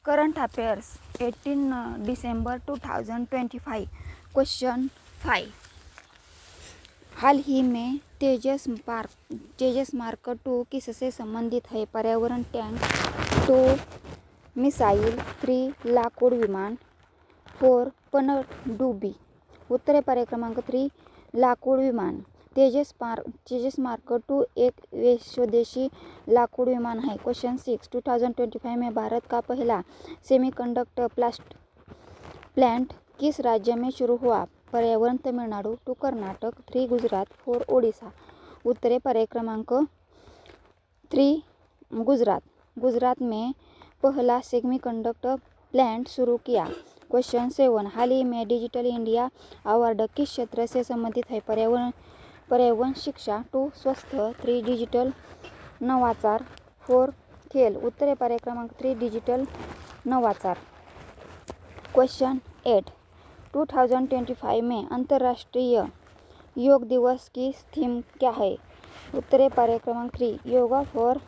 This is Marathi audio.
करंट अफेयर्स 18 दिसंबर 2025। क्वेश्चन 5। हाल ही में तेजस मार्क 2 किससे संबंधित है? पर्यावरण, टैंक 2 मिसाइल, 3 लाकूड विमान, 4 पनडुब्बी। उत्तर है पर्याय क्रमांक 3 लाकूड विमान। तेजस मार्क 2 एक स्वदेशी लाकूड विमान है। क्वेश्चन 6। 2025 में भारत का पहला सेमीकंडक्टर प्लांट किस राज्य में शुरू हुआ? पर्यावरण, तमिलनाडु, 2 कर्नाटक, 3 गुजरात, 4 ओडिशा। उत्तर है पर्याय क्रमांक 3 गुजरात। गुजरात में पहला सेमीकंडक्टर प्लांट शुरू किया। क्वेश्चन 7। हाल ही में डिजिटल इंडिया अवार्ड किस क्षेत्र से संबंधित है? पर्यावरण, शिक्षा, 2 स्वास्थ्य, 3 डिजिटल नवाचार, 4 खेल। उत्तर है पर्याय क्रमांक 3 डिजिटल नवाचार। क्वेश्चन 8। 2025 में अंतर्राष्ट्रीय योग दिवस की थीम क्या है? उत्तर है पर्याय क्रमांक 3 योगा फॉर